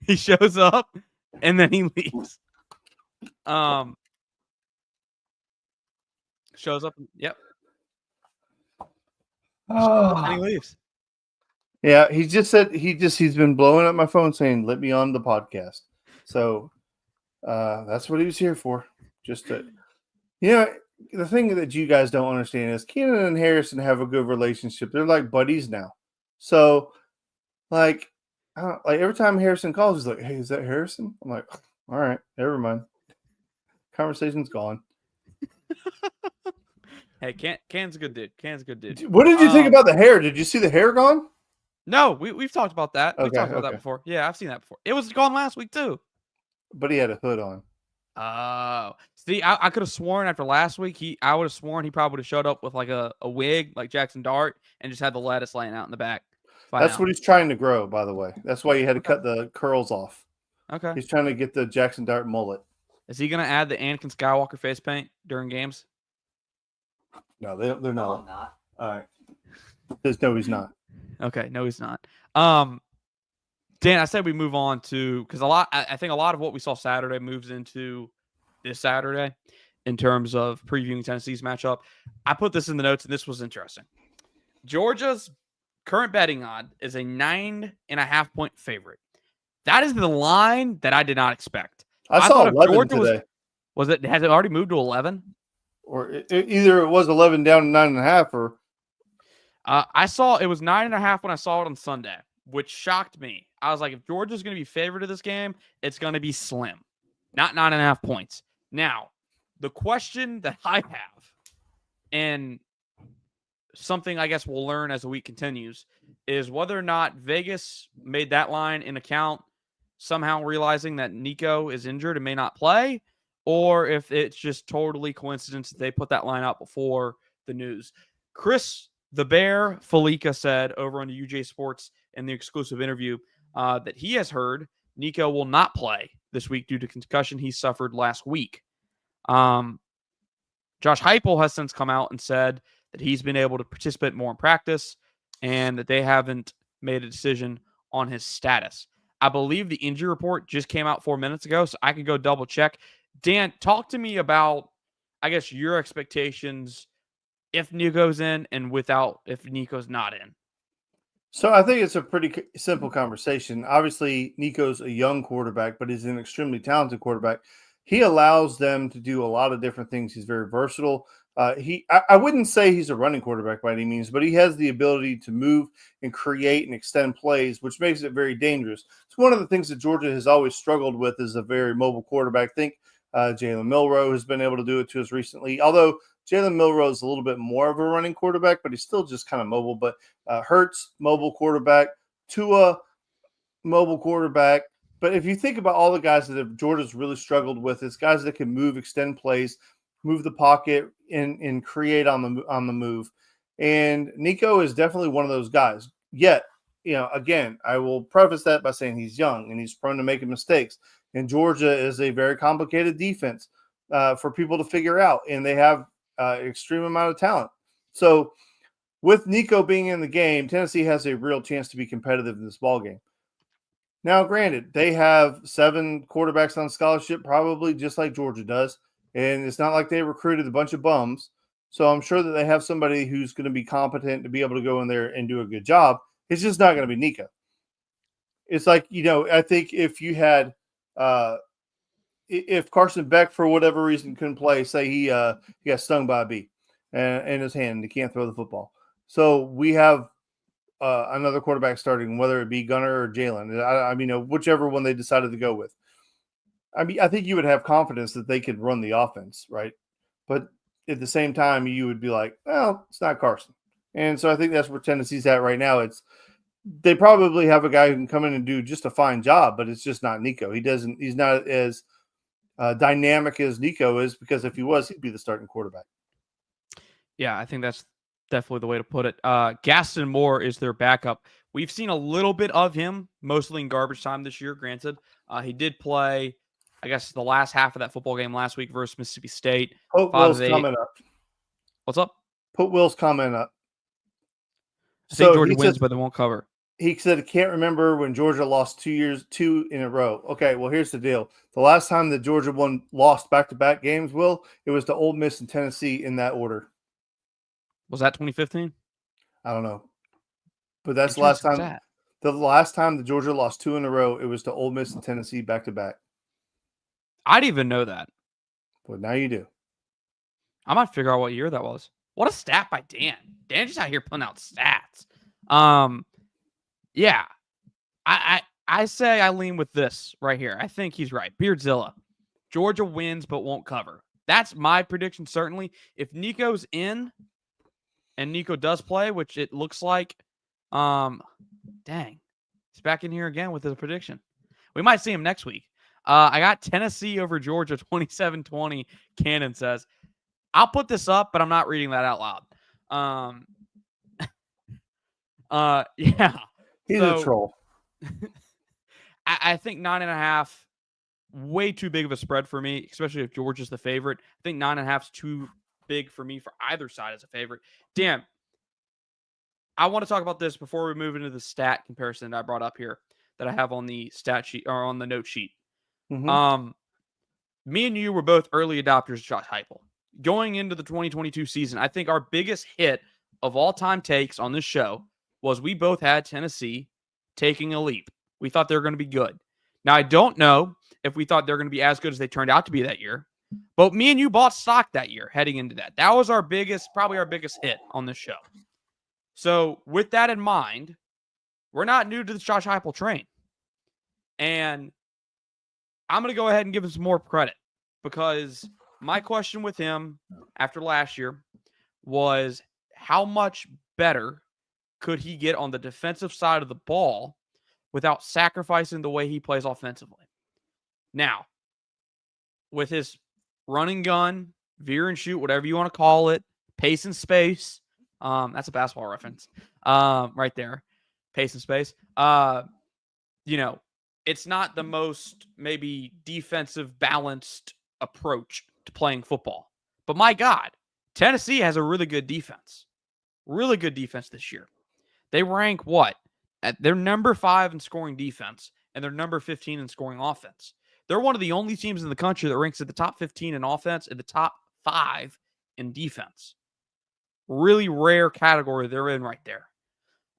He shows up and then he leaves. Shows up. Yep. And he leaves. Yeah, he just said he's been blowing up my phone saying, "Let me on the podcast." So that's what he was here for. Just to, the thing that you guys don't understand is Kenan and Harrison have a good relationship. They're like buddies now. So, like every time Harrison calls, he's like, "Hey, is that Harrison?" I'm like, "All right, never mind. Conversation's gone." Hey, Can's a good dude. Can's a good dude. What did you think about the hair? Did you see the hair gone? No, we've talked about that. We've talked about that before. Yeah, I've seen that before. It was gone last week too. But he had a hood on. Oh, see, I could have sworn after last week I would have sworn he probably would have showed up with like a wig like Jackson Dart and just had the lettuce laying out in the back. That's what he's trying to grow, by the way. That's why he had to cut the curls off. Okay. He's trying to get the Jackson Dart mullet. Is he gonna add the Anakin Skywalker face paint during games? No, they're not. No, I'm not. All right. No, he's not. Okay, no, he's not. Dan, I said we move on to because I think a lot of what we saw Saturday moves into this Saturday in terms of previewing Tennessee's matchup. I put this in the notes, and this was interesting. Georgia's current betting odd is a 9.5 point favorite. That is the line that I did not expect. I saw 11 today. Has it already moved to 11? Or either it was 11 down to 9.5, or I saw it was 9.5 when I saw it on Sunday, which shocked me. I was like, if Georgia's going to be favored of this game, it's going to be slim, not 9.5 points. Now, the question that I have, and something I guess we'll learn as the week continues, is whether or not Vegas made that line in account, somehow realizing that Nico is injured and may not play, or if it's just totally coincidence that they put that line out before the news. Chris the Bear Felica said over on the UJ Sports in the exclusive interview that he has heard Nico will not play this week due to concussion he suffered last week. Josh Heupel has since come out and said that he's been able to participate more in practice and that they haven't made a decision on his status. I believe the injury report just came out 4 minutes ago, so I could go double check. Dan, talk to me about, I guess, your expectations if Nico's in and if Nico's not in. So I think it's a pretty simple conversation. Obviously, Nico's a young quarterback, but he's an extremely talented quarterback. He allows them to do a lot of different things. He's very versatile. I wouldn't say he's a running quarterback by any means, but he has the ability to move and create and extend plays, which makes it very dangerous. It's one of the things that Georgia has always struggled with is a very mobile quarterback. Think Jalen Milroe has been able to do it to us recently, although Jalen Milroe is a little bit more of a running quarterback, but he's still just kind of mobile. But Hurts, mobile quarterback, Tua, mobile quarterback. But if you think about all the guys that Georgia's really struggled with, it's guys that can move, extend plays, move the pocket, and create on the move. And Nico is definitely one of those guys. Yet, again, I will preface that by saying he's young and he's prone to making mistakes. And Georgia is a very complicated defense for people to figure out, and they have extreme amount of talent. So with Nico being in the game, Tennessee has a real chance to be competitive in this ball game. Now, granted, they have 7 quarterbacks on scholarship, probably just like Georgia does. And it's not like they recruited a bunch of bums. So I'm sure that they have somebody who's going to be competent to be able to go in there and do a good job. It's just not going to be Nico. It's like, I think if you had if Carson Beck, for whatever reason, couldn't play, say he got stung by a bee in his hand and he can't throw the football. So we have another quarterback starting, whether it be Gunner or Jalen. I mean, whichever one they decided to go with. I mean, I think you would have confidence that they could run the offense, right? But at the same time, you would be like, well, it's not Carson. And so I think that's where Tennessee's at right now. They probably have a guy who can come in and do just a fine job, but it's just not Nico. He's not as dynamic as Nico is, because if he was, he'd be the starting quarterback. Yeah, I think that's definitely the way to put it. Gaston Moore is their backup. We've seen a little bit of him, mostly in garbage time this year, granted. He did play, I guess, the last half of that football game last week versus Mississippi State. Put Will's comment up. What's up? Put Will's comment up. I think Georgia wins, but they won't cover. He said he can't remember when Georgia lost 2 in a row. Okay, well, here's the deal. The last time that Georgia lost back-to-back games, Will, it was to Ole Miss and Tennessee in that order. Was that 2015? I don't know. But that's the last time. The last time that Georgia lost 2 in a row, it was to Ole Miss and Tennessee back-to-back. I didn't even know that. Well, now you do. I might figure out what year that was. What a stat by Dan. Dan just out here putting out stats. Yeah. I say I lean with this right here. I think he's right. Beardzilla. Georgia wins but won't cover. That's my prediction, certainly. If Nico's in and Nico does play, which it looks like, dang. He's back in here again with his prediction. We might see him next week. I got Tennessee over Georgia 27-20, Cannon says. I'll put this up, but I'm not reading that out loud. Yeah. He's a troll. I think 9.5, way too big of a spread for me, especially if Georgia's the favorite. I think 9.5 is too big for me for either side as a favorite. Damn. I want to talk about this before we move into the stat comparison that I brought up here that I have on the stat sheet or on the note sheet. Mm-hmm. Me and you were both early adopters of Josh Heupel. Going into the 2022 season, I think our biggest hit of all time takes on this show was we both had Tennessee taking a leap. We thought they were going to be good. Now, I don't know if we thought they were going to be as good as they turned out to be that year, but me and you bought stock that year heading into that. That was probably our biggest hit on this show. So with that in mind, we're not new to the Josh Heupel train. And I'm going to go ahead and give him some more credit, because my question with him after last year was how much better could he get on the defensive side of the ball without sacrificing the way he plays offensively. Now, with his running gun, veer and shoot, whatever you want to call it, pace and space, that's a basketball reference right there, pace and space. It's not the most maybe defensive balanced approach to playing football. But my God, Tennessee has a really good defense. Really good defense this year. They rank what? They're number 5 in scoring defense, and they're number 15 in scoring offense. They're one of the only teams in the country that ranks at the top 15 in offense and the top 5 in defense. Really rare category they're in right there.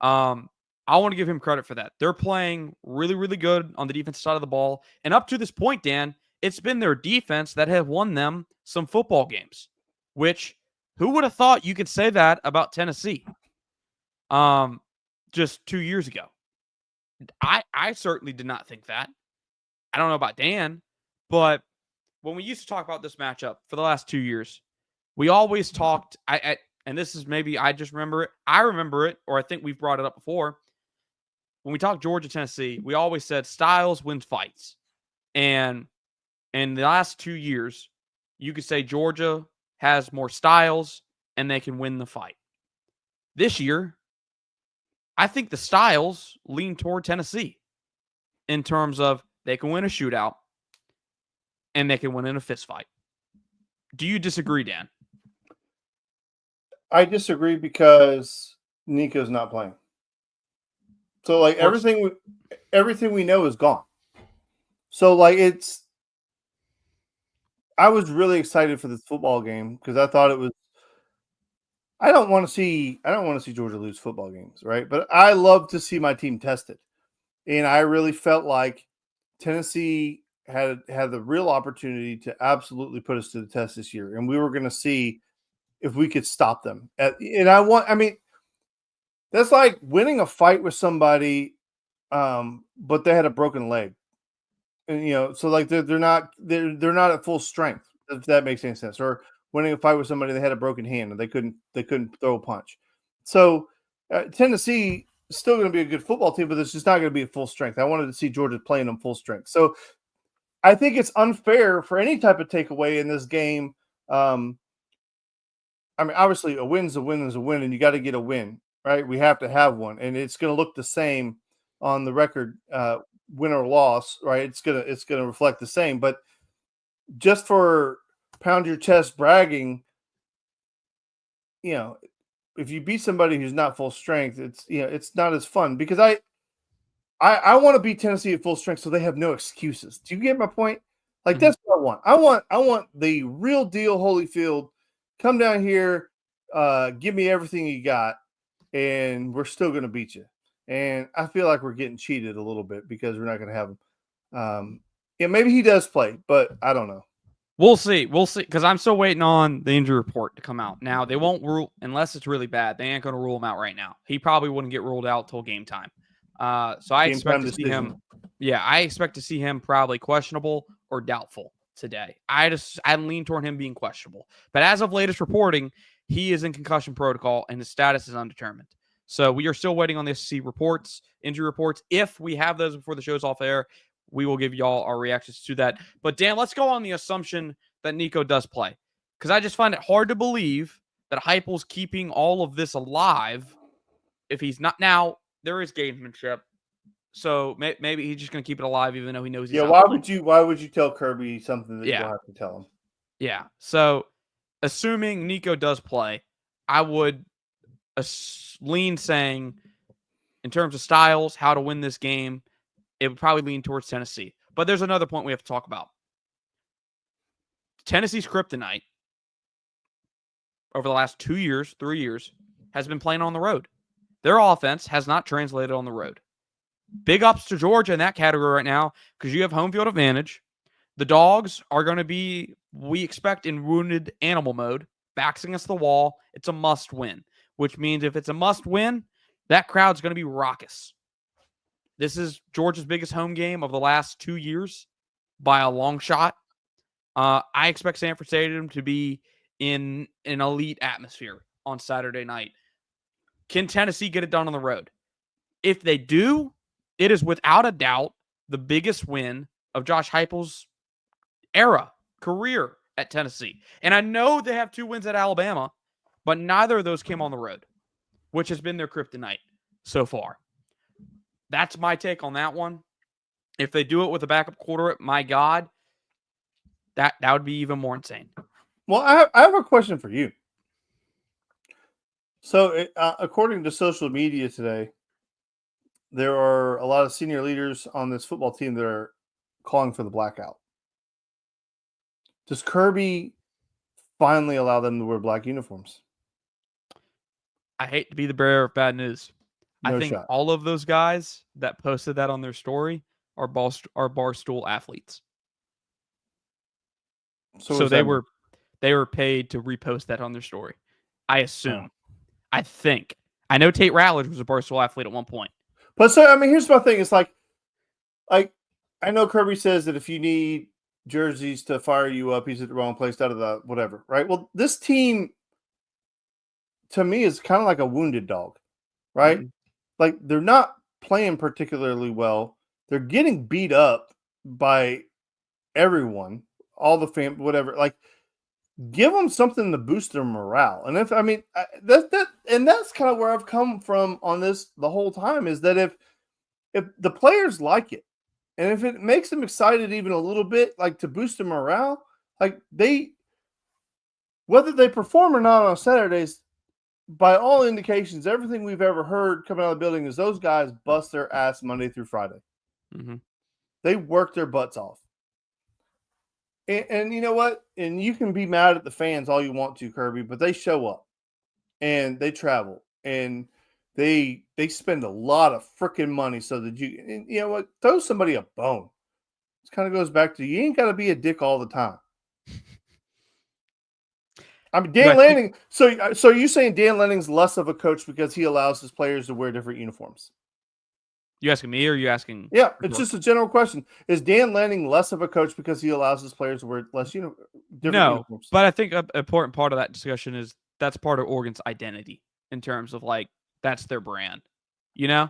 I want to give him credit for that. They're playing really, really good on the defensive side of the ball. And up to this point, Dan, it's been their defense that have won them some football games, which who would have thought you could say that about Tennessee just 2 years ago? I certainly did not think that. I don't know about Dan, but when we used to talk about this matchup for the last 2 years, we always talked, and this is maybe I just remember it. I remember it, or I think we've brought it up before. When we talk Georgia, Tennessee, we always said styles win fights. And in the last 2 years, you could say Georgia has more styles and they can win the fight. This year, I think the styles lean toward Tennessee in terms of they can win a shootout and they can win in a fist fight. Do you disagree, Dan? I disagree because Nico's not playing. So like everything we know is gone. So like I was really excited for this football game because I thought it was. I don't want to see Georgia lose football games, right? But I love to see my team tested, and I really felt like Tennessee had the real opportunity to absolutely put us to the test this year, and we were going to see if we could stop them. I mean, that's like winning a fight with somebody, but they had a broken leg, and so like they're not at full strength. If that makes any sense, or winning a fight with somebody they had a broken hand and they couldn't throw a punch. So Tennessee is still going to be a good football team, but it's just not going to be at full strength. I wanted to see Georgia playing them full strength. So I think it's unfair for any type of takeaway in this game. I mean, obviously, a win's a win is a win, and you got to get a win, right? We have to have one, and it's going to look the same on the record, win or loss, right? It's gonna reflect the same. But just for pound your chest bragging, if you beat somebody who's not full strength, it's not as fun because I want to beat Tennessee at full strength so they have no excuses. Do you get my point? Like that's what I want. I want the real deal Holyfield. Come down here, give me everything you got, and we're still going to beat you. And I feel like we're getting cheated a little bit because we're not going to have him. Maybe he does play, but I don't know. We'll see. Because I'm still waiting on the injury report to come out. Now, they won't rule, unless it's really bad, they ain't going to rule him out right now. He probably wouldn't get ruled out till game time. So I expect to see him. Yeah, I expect to see him probably questionable or doubtful today. I lean toward him being questionable. But as of latest reporting, he is in concussion protocol and his status is undetermined. So we are still waiting on the SEC reports, injury reports. If we have those before the show's off air, we will give y'all our reactions to that. But Dan, let's go on the assumption that Nico does play, because I just find it hard to believe that Heupel's keeping all of this alive if he's not. Now, there is gamesmanship. So maybe he's just going to keep it alive, even though he knows he's not playing. Why would you tell Kirby something that you don't have to tell him? Yeah. So assuming Nico does play, I would lean saying, in terms of styles, how to win this game, it would probably lean towards Tennessee. But there's another point we have to talk about. Tennessee's kryptonite over the last 2 years, 3 years, has been playing on the road. Their offense has not translated on the road. Big ups to Georgia in that category right now because you have home field advantage. The Dogs are going to be, we expect, in wounded animal mode, backs against the wall. It's a must win, which means if it's a must win, that crowd's going to be raucous. This is Georgia's biggest home game of the last 2 years by a long shot. I expect Sanford Stadium to be in an elite atmosphere on Saturday night. Can Tennessee get it done on the road? If they do, it is without a doubt the biggest win of Josh Heupel's career at Tennessee. And I know they have 2 wins at Alabama, but neither of those came on the road, which has been their kryptonite so far. That's my take on that one. If they do it with a backup quarterback, my God, that would be even more insane. Well, I have a question for you. So, according to social media today, there are a lot of senior leaders on this football team that are calling for the blackout. Does Kirby finally allow them to wear black uniforms? I hate to be the bearer of bad news. No I think shot. all of those guys that posted that on their story are barstool athletes. So they were paid to repost that on their story. I assume. I think. I know Tate Ratledge was a barstool athlete at one point. But so I mean, here's my thing. It's like I know Kirby says that if you need jerseys to fire you up, he's at the wrong place, whatever, right? Well, this team to me is kind of like a wounded dog, right? Mm-hmm. Like they're not playing particularly well. They're getting beat up by everyone, all the whatever. Like, give them something to boost their morale. And that's kind of where I've come from on this the whole time is that if the players like it, and if it makes them excited even a little bit, like to boost their morale, like whether they perform or not on Saturdays, by all indications, everything we've ever heard coming out of the building is those guys bust their ass Monday through Friday. Mm-hmm. They work their butts off. And you know what? And you can be mad at the fans all you want to, Kirby, but they show up and they travel and they spend a lot of freaking money so that you know what? Throw somebody a bone. This kind of goes back to you ain't got to be a dick all the time. I mean, Dan Lanning. So are you saying Dan Lanning's less of a coach because he allows his players to wear different uniforms? You asking me or are you asking? Yeah, it's just a general question. Is Dan Lanning less of a coach because he allows his players to wear different uniforms? But I think an important part of that discussion is that's part of Oregon's identity in terms of like that's their brand. You know,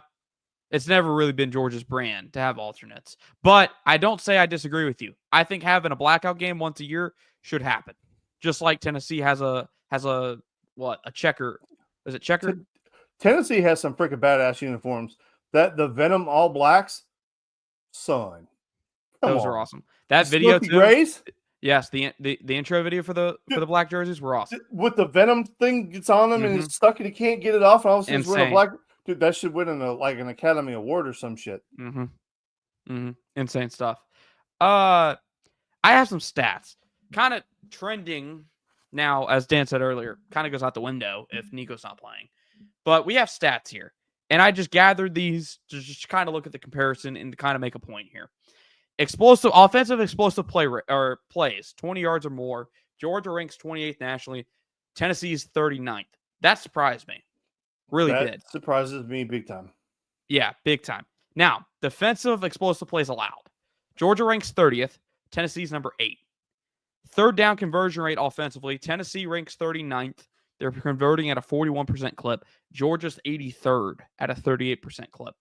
it's never really been Georgia's brand to have alternates. But I don't say I disagree with you. I think having a blackout game once a year should happen. Just like Tennessee has a checker. Is it checker? Tennessee has some freaking badass uniforms. That the Venom All Blacks, son. Those are awesome. That video too. Grays? Yes, the intro video for the black jerseys were awesome. With the Venom thing gets on them and it's stuck and he can't get it off, and all of a sudden he's wearing a black. Dude, that should win an Academy Award or some shit. Insane stuff. I have some stats. Kind of trending now, as Dan said earlier, kind of goes out the window if Nico's not playing. But we have stats here. And I just gathered these to just kind of look at the comparison and to kind of make a point here. Offensive explosive plays, 20 yards or more. Georgia ranks 28th nationally. Tennessee's 39th. That surprised me. Really did. That surprises me big time. Yeah, big time. Now, defensive explosive plays allowed. Georgia ranks 30th. Tennessee's number 8. Third down conversion rate offensively. Tennessee ranks 39th. They're converting at a 41% clip. Georgia's 83rd at a 38% clip.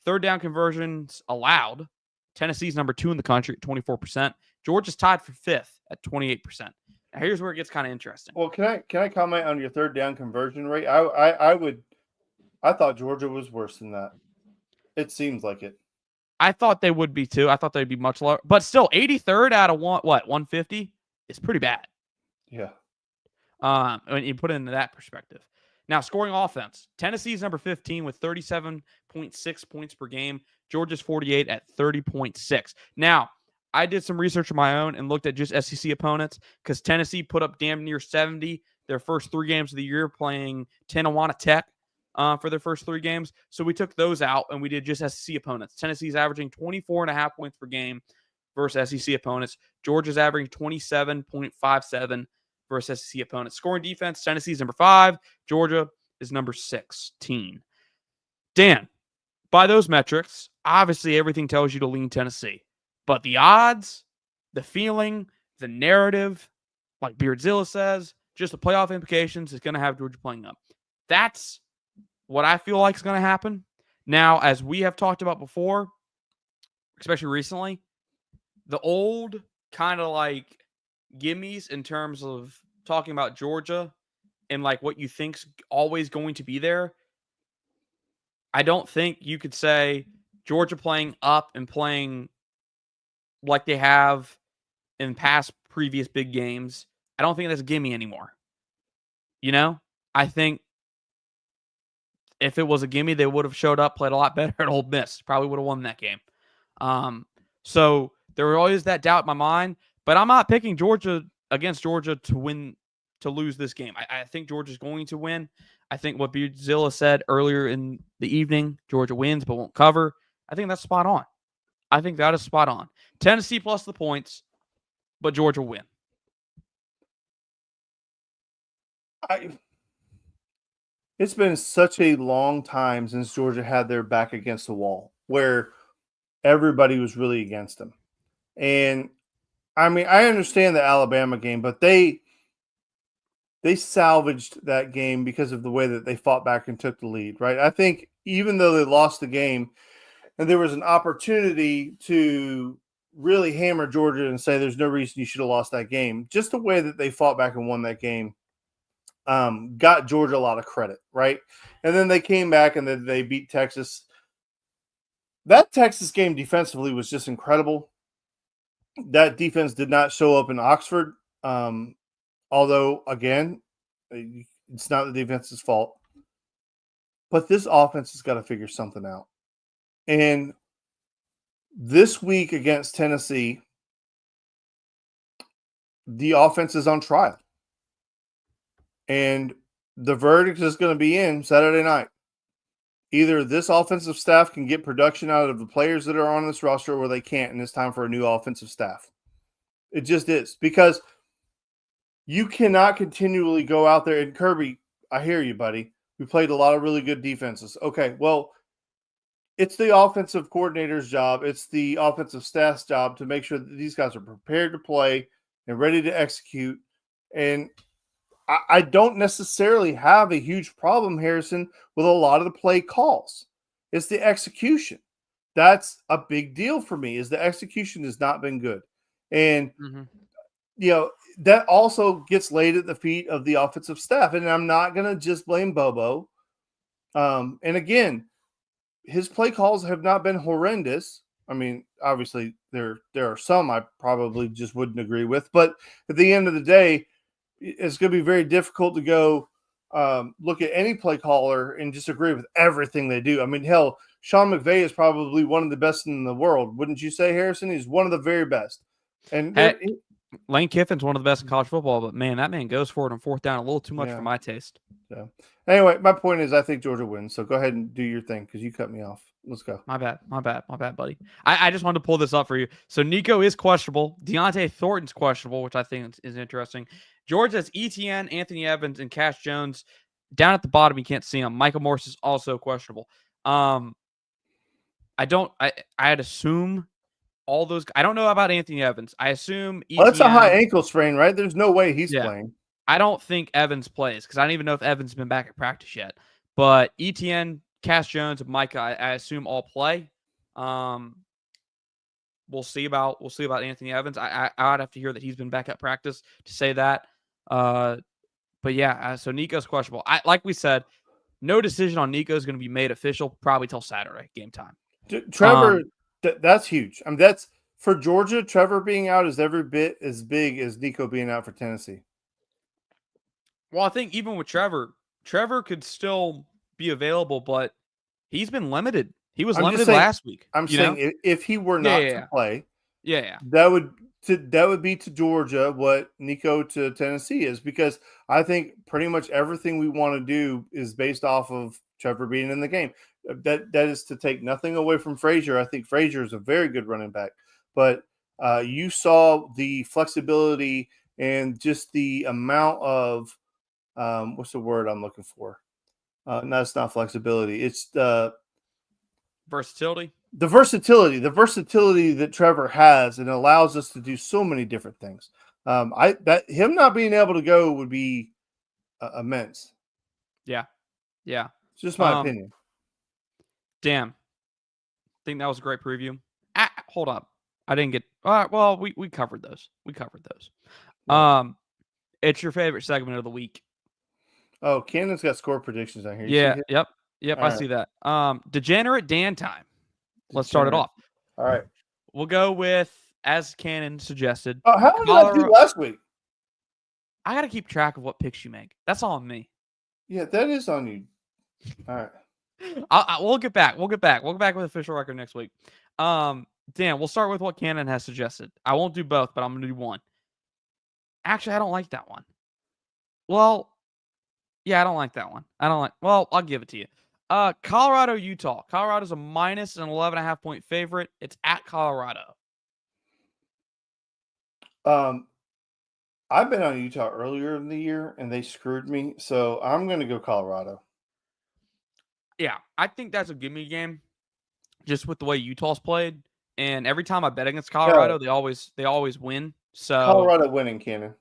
Third down conversions allowed. Tennessee's number 2 in the country at 24%. Georgia's tied for 5th at 28%. Now here's where it gets kind of interesting. Well, can I comment on your third down conversion rate? I thought Georgia was worse than that. It seems like it. I thought they would be too. I thought they'd be much lower, but still 83rd out of 150 is pretty bad. Yeah. When you put it into that perspective. Now, scoring offense. Tennessee's number 15 with 37.6 points per game. Georgia's 48 at 30.6. Now, I did some research of my own and looked at just SEC opponents because Tennessee put up damn near 70 their first 3 games of the year playing Tijuana Tech for their first 3 games. So we took those out and we did just SEC opponents. Tennessee's averaging 24.5 points per game versus SEC opponents. Georgia's averaging 27.57 versus SEC opponents. Scoring defense, Tennessee's number 5. Georgia is number 16. Dan, by those metrics, obviously everything tells you to lean Tennessee. But the odds, the feeling, the narrative, like Beardzilla says, just the playoff implications is going to have Georgia playing up. That's what I feel like is going to happen. Now, as we have talked about before, especially recently, the old kind of like gimmies in terms of talking about Georgia and like what you think's always going to be there. I don't think you could say Georgia playing up and playing like they have in past previous big games. I don't think that's a gimme anymore. You know, I think if it was a gimme, they would have showed up, played a lot better at Ole Miss. Probably would have won that game. So there was always that doubt in my mind, but I'm not picking Georgia against Georgia to lose this game. I think Georgia's going to win. I think what Beardzilla said earlier in the evening, Georgia wins but won't cover. I think that's spot on. I think that is spot on. Tennessee plus the points, but Georgia win. It's been such a long time since Georgia had their back against the wall where everybody was really against them. And I mean, I understand the Alabama game, but they salvaged that game because of the way that they fought back and took the lead, right? I think even though they lost the game and there was an opportunity to really hammer Georgia and say there's no reason you should have lost that game, just the way that they fought back and won that game got Georgia a lot of credit, right? And then they came back and then they beat Texas. That Texas game defensively was just incredible. That defense did not show up in Oxford. Although, again, It's not the defense's fault. But this offense has got to figure something out. And this week against Tennessee, the offense is on trial. And the verdict is going to be in Saturday night. Either this offensive staff can get production out of the players that are on this roster or they can't, and it's time for a new offensive staff. It just is. Because you cannot continually go out there. And Kirby, I hear you, buddy. We played a lot of really good defenses. Okay, well, it's the offensive coordinator's job. It's the offensive staff's job to make sure that these guys are prepared to play and ready to execute. And I don't necessarily have a huge problem, Harrison, with a lot of the play calls. It's the execution. That's a big deal for me, is the execution has not been good. And, that also gets laid at the feet of the offensive staff. And I'm not going to just blame Bobo. And again, his play calls have not been horrendous. I mean, obviously there are some I probably just wouldn't agree with, but at the end of the day, it's going to be very difficult to go look at any play caller and just agree with everything they do. I mean, hell, Sean McVay is probably one of the best in the world. Wouldn't you say, Harrison? He's one of the very best. And Lane Kiffin's one of the best in college football, but man, that man goes for it on fourth down a little too much for my taste. So anyway, my point is I think Georgia wins. So go ahead and do your thing because you cut me off. Let's go. My bad, buddy. I just wanted to pull this up for you. So Nico is questionable. Deontay Thornton's questionable, which I think is interesting. Georgia's Etienne, Anthony Evans, and Cash Jones. Down at the bottom, you can't see him. Michael Morse is also questionable. I'd assume all those. I don't know about Anthony Evans. I assume Etienne, that's a high ankle sprain, right? There's no way he's playing. I don't think Evans plays because I don't even know if Evans has been back at practice yet. But Etienne, Cash Jones, and Micah, I assume all play. We'll see about Anthony Evans. I'd have to hear that he's been back at practice to say that. But yeah, so Nico's questionable. Like we said, no decision on Nico is going to be made official probably till Saturday game time. Trevor, that's huge. I mean, that's for Georgia. Trevor being out is every bit as big as Nico being out for Tennessee. Well, I think even with Trevor could still be available, but he's been limited. He was limited last week. I'm saying if he were not to play, that would be to Georgia what Nico to Tennessee is, because I think pretty much everything we want to do is based off of Trevor being in the game. That is to take nothing away from Frazier. I think Frazier is a very good running back, but you saw the flexibility and just the amount of what's the word I'm looking for? No, it's not flexibility. It's the versatility. The versatility that Trevor has, and allows us to do so many different things. Him not being able to go would be immense. Yeah. It's just my opinion. Damn. I think that was a great preview. Hold up. I didn't get. Well, we covered those. Yeah. It's your favorite segment of the week. Oh, Cannon's got score predictions on here. Yep. I see that. Degenerate Dan time. Let's start it off. All right. We'll go with, as Cannon suggested. Oh, how did I do last week? I got to keep track of what picks you make. That's all on me. Yeah, that is on you. All right. We'll get back. We'll get back with official record next week. Dan, we'll start with what Cannon has suggested. I won't do both, but I'm going to do one. Actually, I don't like that one. Well, yeah, I don't like that one. Well, I'll give it to you. Colorado, Utah. Colorado's a minus an 11.5 point favorite. It's at Colorado. I've been on Utah earlier in the year, and they screwed me, so I'm going to go Colorado. Yeah, I think that's a gimme game, just with the way Utah's played. And every time I bet against Colorado, they always win. So Colorado winning, Cannon.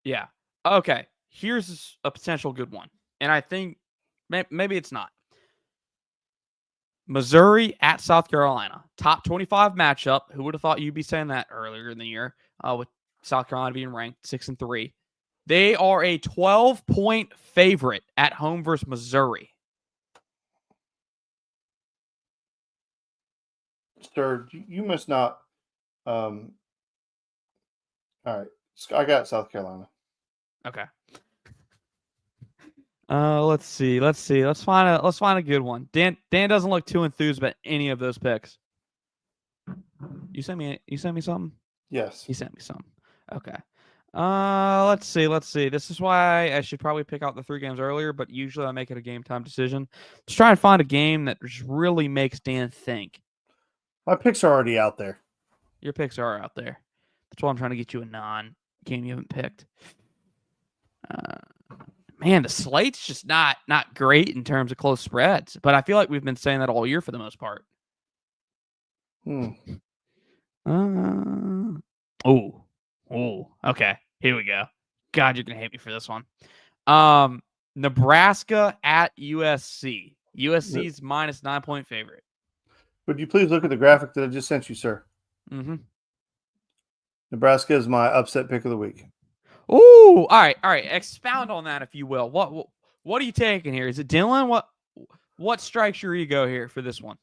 Yeah. Okay. Here's a potential good one, and I think maybe it's not. Missouri at South Carolina, top 25 matchup. Who would have thought you'd be saying that earlier in the year? With South Carolina being ranked 6-3, they are a 12-point favorite at home versus Missouri. Sir, you must not. All right, I got South Carolina. Okay. Let's see. Let's find a good one. Dan doesn't look too enthused about any of those picks. You sent me something? Yes. He sent me something. Okay. Let's see. This is why I should probably pick out the 3 games earlier, but usually I make it a game time decision. Let's try and find a game that just really makes Dan think. My picks are already out there. Your picks are out there. That's why I'm trying to get you a non-game you haven't picked. Man, the slate's just not great in terms of close spreads, but I feel like we've been saying that all year for the most part. Okay. Here we go. God, you're gonna hate me for this one. Nebraska at USC. USC's minus 9-point favorite. Would you please look at the graphic that I just sent you, sir? Mm-hmm. Nebraska is my upset pick of the week. Ooh, all right. Expound on that, if you will. What are you taking here? Is it Dylan? What strikes your ego here for this one?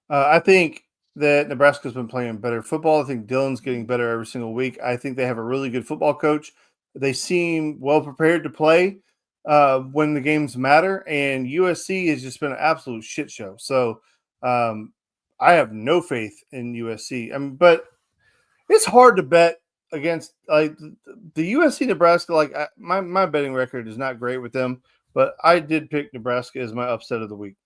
I think that Nebraska's been playing better football. I think Dylan's getting better every single week. I think they have a really good football coach. They seem well prepared to play when the games matter, and USC has just been an absolute shit show. So I have no faith in USC. I mean, but it's hard to bet against like the USC Nebraska. Like my betting record is not great with them, but I did pick Nebraska as my upset of the week.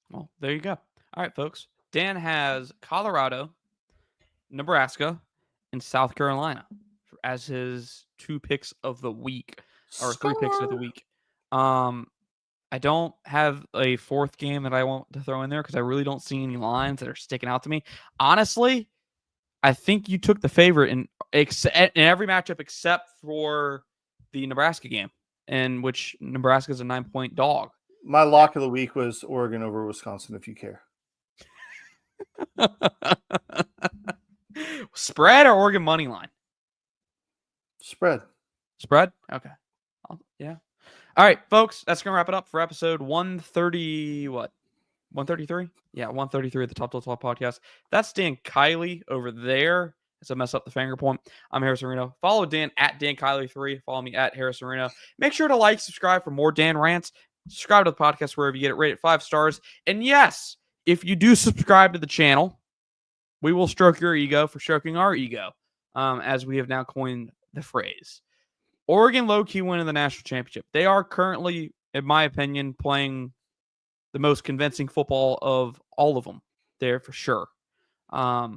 Well, there you go. All right, folks. Dan has Colorado, Nebraska, and South Carolina as his 2 picks of the week, or 3 picks of the week. I don't have a 4th game that I want to throw in there because I really don't see any lines that are sticking out to me. Honestly, I think you took the favorite in every matchup except for the Nebraska game, in which Nebraska is a 9-point dog. My lock of the week was Oregon over Wisconsin, if you care. Spread or Oregon money line? Spread. Okay. Yeah. All right, folks. That's going to wrap it up for episode 130. What? 133? Yeah, 133 of the Top to Top podcast. That's Dan Kiley over there. As I mess up the finger point. I'm Harris Areno. Follow Dan at Dan Kiley3. Follow me at Harris Areno. Make sure to like, subscribe for more Dan rants. Subscribe to the podcast wherever you get it. Rate it 5 stars. And yes, if you do subscribe to the channel, we will stroke your ego for stroking our ego, as we have now coined the phrase. Oregon low-key winning the national championship. They are currently, in my opinion, playing the most convincing football of all of them there for sure. But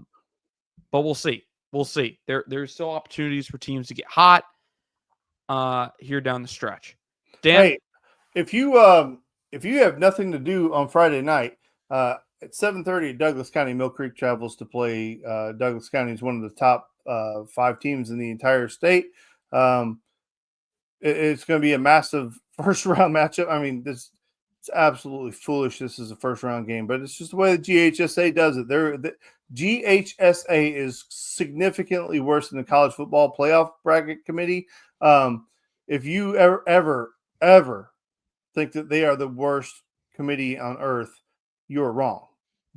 we'll see. There's still opportunities for teams to get hot here down the stretch. Dan? Hey, if you have nothing to do on Friday night, at 7:30 at Douglas County, Mill Creek travels to play. Douglas County is one of the top 5 teams in the entire state. It's going to be a massive first-round matchup. I mean, it's absolutely foolish. This is a first-round game, but it's just the way the GHSA does it. The GHSA is significantly worse than the College Football Playoff Bracket Committee. If you ever think that they are the worst committee on earth, you're wrong.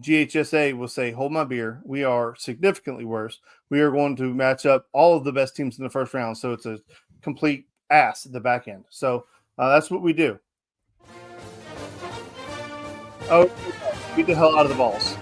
GHSA will say, hold my beer. We are significantly worse. We are going to match up all of the best teams in the first round. So it's a complete ass at the back end. So that's what we do. Oh, beat the hell out of the balls.